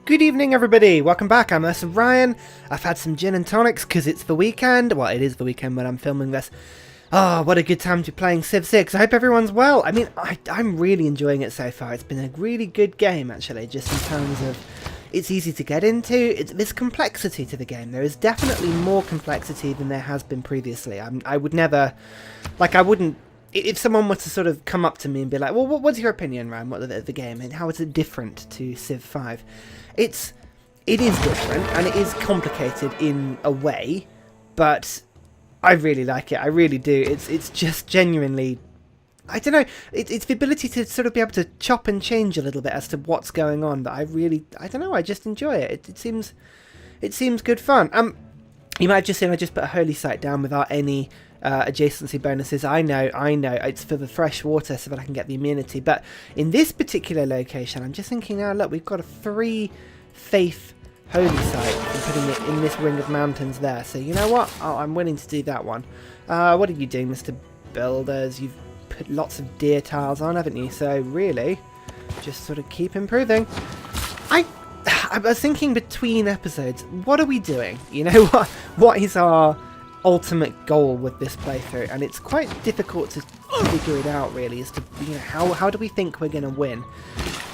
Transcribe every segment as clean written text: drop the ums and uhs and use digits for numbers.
Good evening, everybody. Welcome back. I'm Ursa Ryan. I've had some gin and tonics because it's the weekend. Well, it is the weekend when I'm filming this. Oh, what a good time to be playing Civ 6. I hope everyone's well. I mean, I'm really enjoying it so far. It's been a really good game, actually, just in terms of it's easy to get into. There's complexity to the game. There is definitely more complexity than there has been previously. I would never, like, I wouldn't, if someone were to sort of come up to me and be like, well, what's your opinion, Ryan, what the game, and how is it different to Civ 5? It is different, and it is complicated in a way, but I really like it. I really do. It's just genuinely, I don't know, it's the ability to sort of be able to chop and change a little bit as to what's going on that I don't know, I just enjoy it. It seems good fun. You might have just seen I just put a holy site down without any adjacency bonuses. I know, it's for the fresh water so that I can get the immunity, but in this particular location, I'm just thinking now, look, we've got a 3 faith holy site and putting it in this ring of mountains there, so you know what, I'm willing to do that one. What are you doing, Mr. Builders? You've put lots of deer tiles on, haven't you? So really, just sort of keep improving. I was thinking between episodes, what are we doing? You know, what is our ultimate goal with this playthrough? And it's quite difficult to figure it out, really, as to, you know, how do we think we're going to win?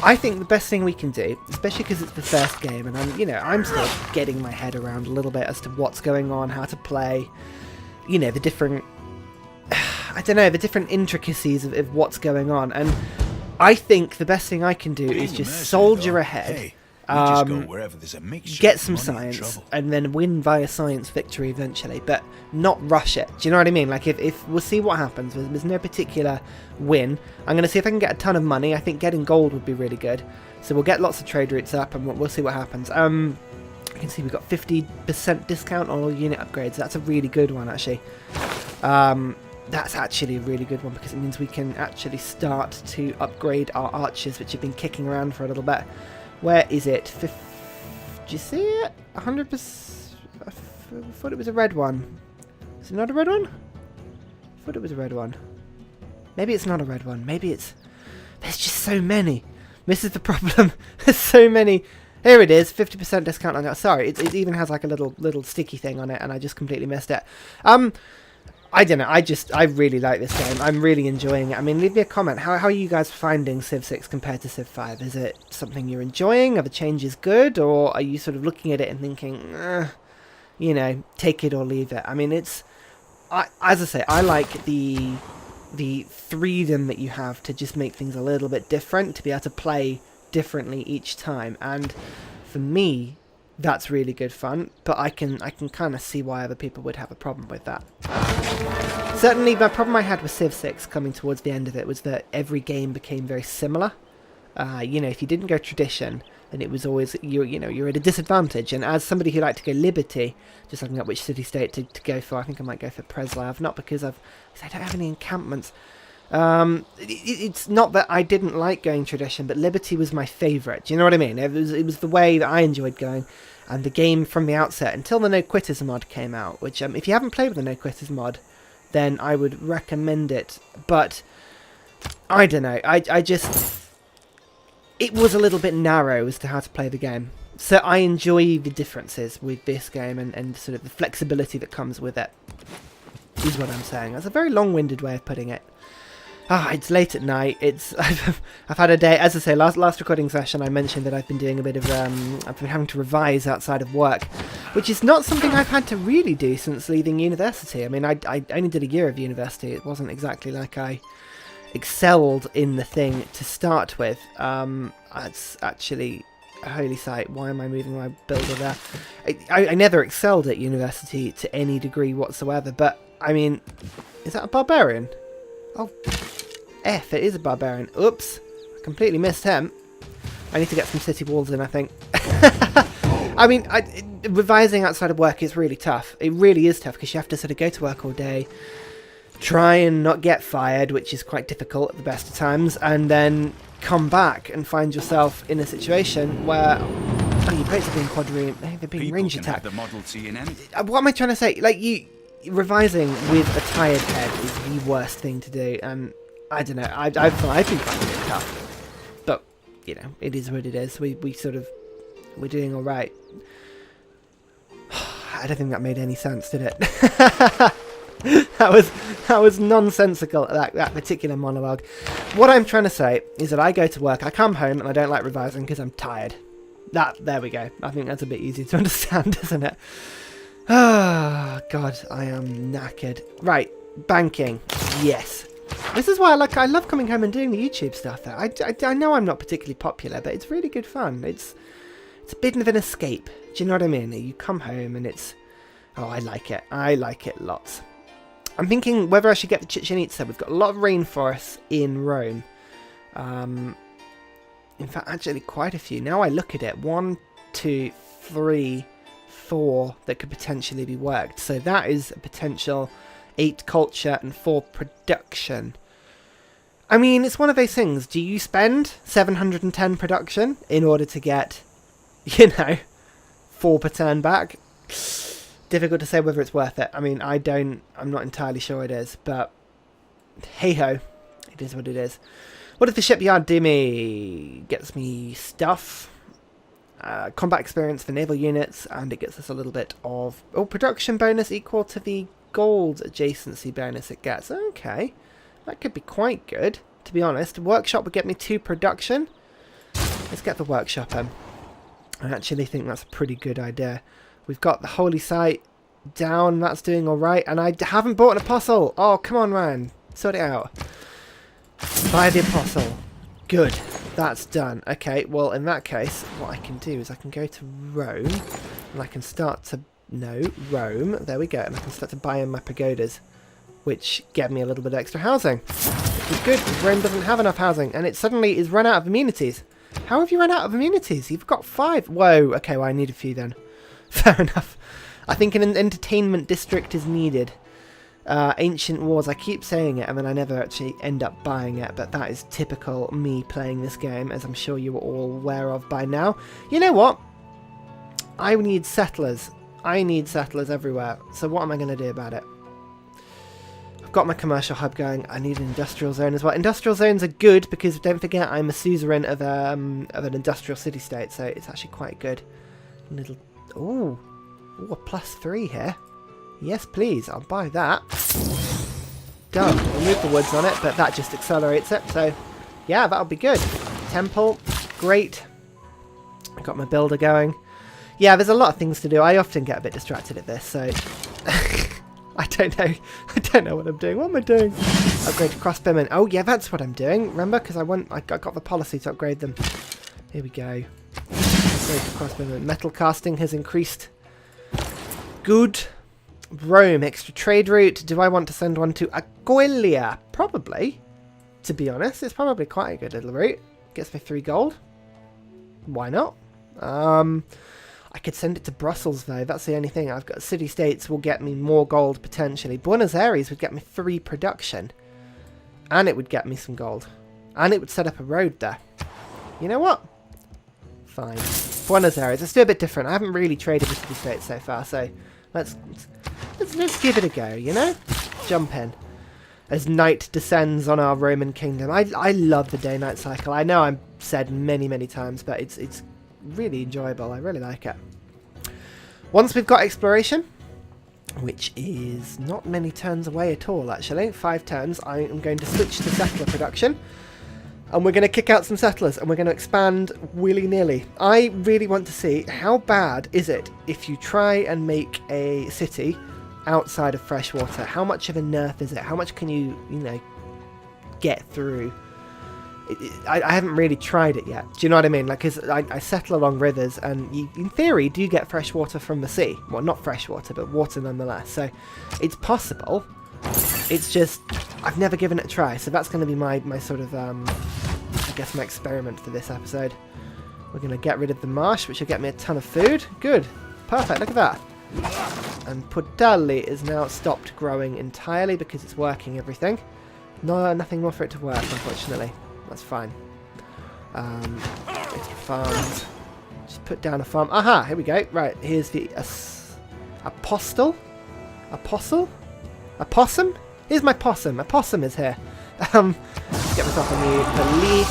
I think the best thing we can do, especially because it's the first game, and I'm still getting my head around a little bit as to what's going on, how to play, you know, the different, I don't know, the different intricacies of what's going on. And I think the best thing I can do is just soldier ahead. Get some science and then win via science victory eventually, but not rush it. Do you know what I mean? Like, if we'll see what happens. There's no particular win. I'm going to see if I can get a ton of money. I think getting gold would be really good. So we'll get lots of trade routes up and we'll see what happens. You can see we've got 50% discount on all unit upgrades. That's a really good one, actually. That's actually a really good one because it means we can actually start to upgrade our archers, which have been kicking around for a little bit. Where is it? Do you see it? 100%. I thought it was a red one. Is it not a red one? I thought it was a red one. Maybe it's not a red one. Maybe it's... There's just so many. This is the problem. There's so many. Here it is. 50% discount on that. Sorry, it even has like a little sticky thing on it, and I just completely missed it. I don't know, I really like this game. I'm really enjoying it. I mean, leave me a comment. How are you guys finding Civ 6 compared to Civ 5? Is it something you're enjoying? Are the changes good? Or are you sort of looking at it and thinking, you know, take it or leave it? I mean, as I say, I like the freedom that you have to just make things a little bit different, to be able to play differently each time. And for me, that's really good fun, but I can kind of see why other people would have a problem with that. Certainly, the problem I had with Civ 6 coming towards the end of it was that every game became very similar. You know, if you didn't go tradition, then it was always, you're at a disadvantage. And as somebody who liked to go liberty, just looking at which city-state to go for, I think I might go for Preslav, not because I don't have any encampments. It's not that I didn't like going tradition, but liberty was my favourite. Do you know what I mean? It was the way that I enjoyed going, and the game from the outset, until the No Quitters mod came out, which if you haven't played with the No Quitters mod, then I would recommend it. But I don't know, I just, it was a little bit narrow as to how to play the game. So I enjoy the differences with this game and sort of the flexibility that comes with it, is what I'm saying. That's a very long-winded way of putting it. It's late at night. I've had a day, as I say, last recording session I mentioned that I've been doing a bit of, I've been having to revise outside of work, which is not something I've had to really do since leaving university. I mean, I only did a year of university. It wasn't exactly like I excelled in the thing to start with. It's actually a holy site. Why am I moving my builder there? I never excelled at university to any degree whatsoever, but, I mean, is that a barbarian? Oh, F, it is a barbarian. Oops, I completely missed him. I need to get some city walls in, I think. I mean, revising outside of work is really tough. It really is tough, because you have to sort of go to work all day, try and not get fired, which is quite difficult at the best of times, and then come back and find yourself in a situation where your boats are being they're being range attacked. What am I trying to say? Like, revising with a tired head is the worst thing to do, and I don't know, I've been finding it tough, but you know, it is what it is. We sort of We're doing all right. I don't think that made any sense, did it? that was nonsensical, that particular monologue. What I'm trying to say is that I go to work, I come home, and I don't like revising because I'm tired. There we go. I think that's a bit easy to understand, isn't it? Ah, God, I am knackered. Right, banking. Yes. This is why I love coming home and doing the YouTube stuff. I know I'm not particularly popular, but it's really good fun. It's a bit of an escape. Do you know what I mean? You come home and it's... Oh, I like it. I like it lots. I'm thinking whether I should get the Chichen Itza. We've got a lot of rainforests in Rome. In fact, actually quite a few. Now I look at it. 1, 2, 3, 4 that could potentially be worked. So that is a potential 8 culture and 4 production. I mean, it's one of those things. Do you spend 710 production in order to get, 4 per turn back? Difficult to say whether it's worth it. I mean, I'm not entirely sure it is, but hey-ho, it is what it is. What does the shipyard do me? Gets me stuff, combat experience for naval units, and it gets us a little bit of production bonus equal to the gold adjacency bonus it gets. Okay, that could be quite good, to be honest. Workshop would get me 2 production. Let's get the workshop in. I actually think that's a pretty good idea. We've got the holy site down, that's doing alright, and I haven't bought an apostle. Oh, come on, Ryan, sort it out. Buy the apostle. Good, that's done. Okay, well, in that case, what I can do is I can go to Rome, and I can start to... No, Rome, there we go, and I can start to buy in my pagodas, which get me a little bit of extra housing. Which is good, because Rome doesn't have enough housing, and it suddenly is run out of amenities. How have you run out of amenities? You've got 5. Whoa, okay, well, I need a few then. Fair enough. I think an entertainment district is needed. Ancient Wars, I keep saying it and then I never actually end up buying it, but that is typical me playing this game, as I'm sure you are all aware of by now. You know what? I need settlers. I need settlers everywhere. So what am I going to do about it? I've got my commercial hub going. I need an industrial zone as well. Industrial zones are good because, don't forget, I'm a suzerain of an industrial city-state, so it's actually quite good. Little... Ooh, a +3 here. Yes, please. I'll buy that. Done. We'll move the woods on it, but that just accelerates it. So, yeah, that'll be good. Temple. Great. I got my builder going. Yeah, there's a lot of things to do. I often get a bit distracted at this, so... I don't know. I don't know what I'm doing. What am I doing? Upgrade to crossbowmen. Oh, yeah, that's what I'm doing. Remember? Because I got the policy to upgrade them. Here we go. Metal casting has increased. Good. Rome, extra trade route. Do I want to send one to Aquilia? Probably. To be honest, it's probably quite a good little route. Gets me 3 gold. Why not? I could send it to Brussels though. That's the only thing. I've got city-states will get me more gold potentially. Buenos Aires would get me 3 production. And it would get me some gold. And it would set up a road there. You know what? Fine. Buenos Aires. Let's do a bit different. I haven't really traded with city-states so far, so let's give it a go, you know? Jump in. As night descends on our Roman kingdom. I love the day-night cycle. I know I've said many, many times, but it's really enjoyable. I really like it. Once we've got exploration, which is not many turns away at all, actually. 5 turns. I am going to switch to settler production. And we're going to kick out some settlers, and we're going to expand willy-nilly. I really want to see how bad is it if you try and make a city outside of freshwater. How much of a nerf is it? How much can you get through? I haven't really tried it yet. Do you know what I mean? Like, 'cause I settle along rivers, and you, in theory, do get fresh water from the sea. Well, not fresh water, but water nonetheless. So, it's possible. It's just, I've never given it a try. So that's going to be my sort of, I guess, my experiment for this episode. We're going to get rid of the marsh, which will get me a ton of food. Good. Perfect. Look at that. And Puttali is now stopped growing entirely because it's working everything. No, nothing more for it to work, unfortunately. That's fine. It's farms. Just put down a farm. Aha! Here we go. Right, here's the apostle. Apostle? A possum? Here's my possum. A possum is here. Get myself a new police.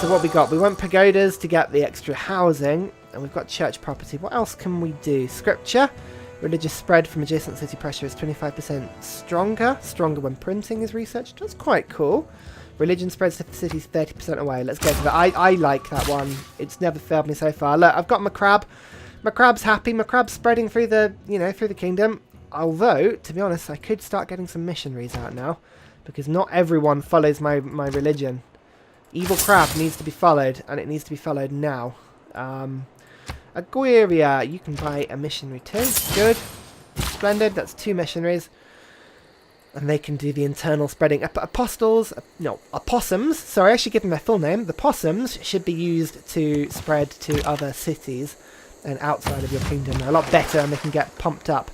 So what we got? We want pagodas to get the extra housing, and we've got church property. What else can we do? Scripture. Religious spread from adjacent city pressure is 25% stronger. Stronger when printing is researched. That's quite cool. Religion spreads to the cities 30% away. Let's go for that. I like that one. It's never failed me so far. Look, I've got my crab. My crab's happy. My crab's spreading through the, through the kingdom. Although, to be honest, I could start getting some missionaries out now, because not everyone follows my religion. Evil crab needs to be followed, and it needs to be followed now. Aguirre, you can buy a missionary too. Good. Splendid. That's 2 missionaries. And they can do the internal spreading. Opossums. Sorry, I should give them their full name. The possums should be used to spread to other cities and outside of your kingdom. They're a lot better, and they can get pumped up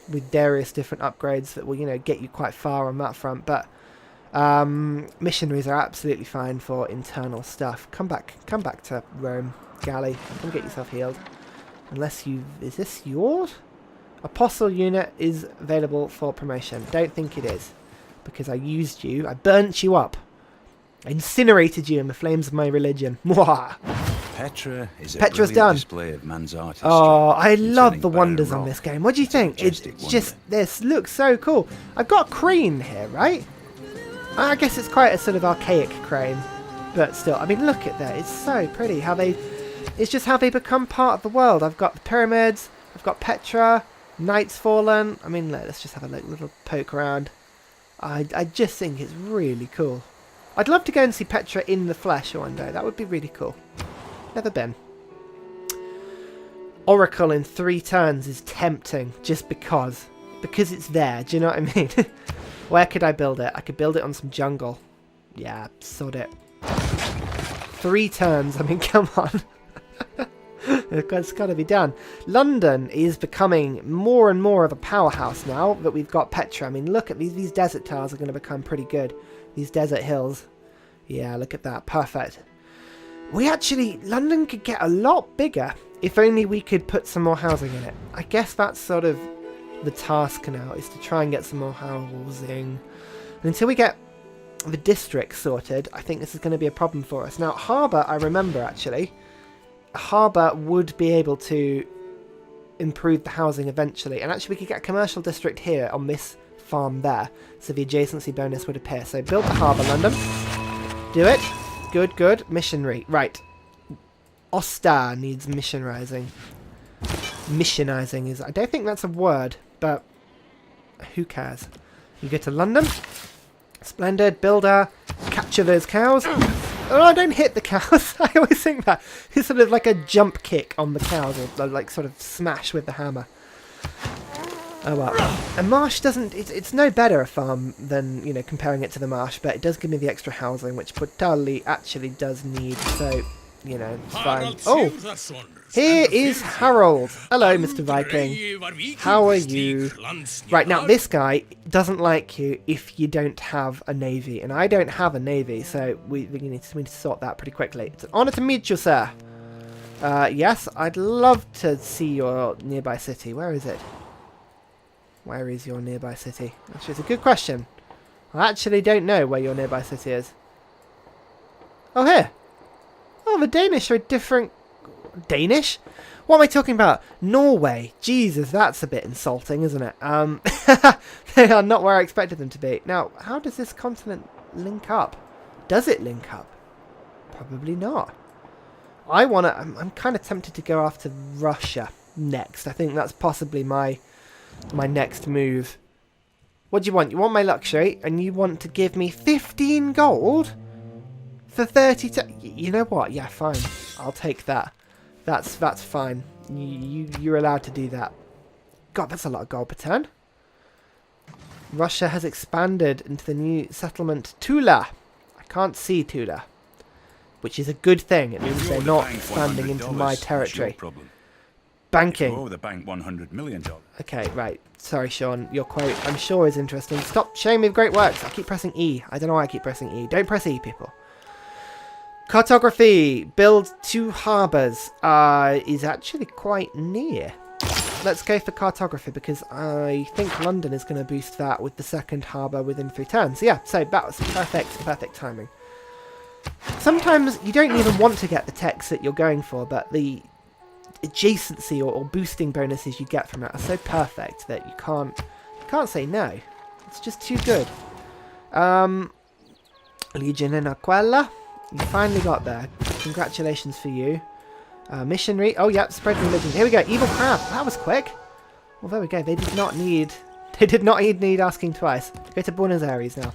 with various different upgrades that will, get you quite far on that front. But missionaries are absolutely fine for internal stuff. Come back to Rome, Galley. Come get yourself healed. Unless you... Is this yours? Apostle unit is available for promotion. Don't think it is, because I used you. I burnt you up. I incinerated you in the flames of my religion. Mwah! Petra's done. Display of man's artistry. Oh, I love the wonders on this game. What do you think? It's just, this looks so cool. I've got a crane here, right? I guess it's quite a sort of archaic crane, but still, I mean, look at that. It's so pretty how they... It's just how they become part of the world. I've got the pyramids. I've got Petra. Knight's Fallen. I mean, let's just have a little poke around. I just think it's really cool. I'd love to go and see Petra in the flesh one day. That would be really cool. Never been. Oracle in 3 turns is tempting just because. Because it's there. Do you know what I mean? Where could I build it? I could build it on some jungle. Yeah, sod it. 3 turns. I mean, come on. It's got to be done. London is becoming more and more of a powerhouse now that we've got Petra. I mean, look at these desert tiles are going to become pretty good. These desert hills. Yeah, look at that. Perfect. London could get a lot bigger if only we could put some more housing in it. I guess that's sort of the task now, is to try and get some more housing. And until we get the district sorted, I think this is going to be a problem for us. Now, Harbour, I remember actually. Harbour would be able to improve the housing eventually, and actually we could get a commercial district here on this farm there, so the adjacency bonus would appear. So build the harbour, London. Do it. Good. Missionary. Right. Osta needs missionizing. Missionizing is... I don't think that's a word, but who cares? You go to London. Splendid. Builder. Capture those cows. Oh, don't hit the cows. I always think that. It's sort of like a jump kick on the cows, or like sort of smash with the hammer. Oh well. A marsh doesn't... It's no better a farm than, comparing it to the marsh, but it does give me the extra housing, which Portali actually does need, so, it's fine. Oh! Here is Harold. Hello, Mr. Viking. How are you? Right, now this guy doesn't like you if you don't have a navy, and I don't have a navy, so we need to sort that pretty quickly. It's an honour to meet you, sir. Yes, I'd love to see your nearby city. Where is it? Where is your nearby city? Actually, it's a good question. I actually don't know where your nearby city is. Oh, here. Oh, the Danish are a different... Danish? What am I talking about? Norway. Jesus, that's a bit insulting, isn't it? They are not where I expected them to be. Now, how does this continent link up? Does it link up? Probably not. I'm kind of tempted to go after Russia next. I think that's possibly my next move. What do you want? You want my luxury, and you want to give me 15 gold for 30... You know what? Yeah, fine. I'll take that. That's fine. You're allowed to do that. God, that's a lot of gold per turn. Russia has expanded into the new settlement Tula. I can't see Tula, which is a good thing. It means they're not expanding into my territory. Banking. The bank $100 million. Okay, right. Sorry, Sean. Your quote, I'm sure, is interesting. Stop showing me great works. I keep pressing E. I don't know why I keep pressing E. Don't press E, people. Cartography. Build 2 harbours. Is actually quite near. Let's go for cartography, because I think London is going to boost that with the second harbour within 3 turns. Yeah, so that was perfect timing. sometimes you don't even want to get the text that you're going for, but the adjacency or boosting bonuses you get from it are so perfect that you can't say no. It's just too good. Legion in Aquella. You finally got there. Congratulations for you. Missionary. Oh, yeah, spread religion. Here we go. Evil crab. That was quick. Well, there we go. They did not need asking twice. Go to Buenos Aires now.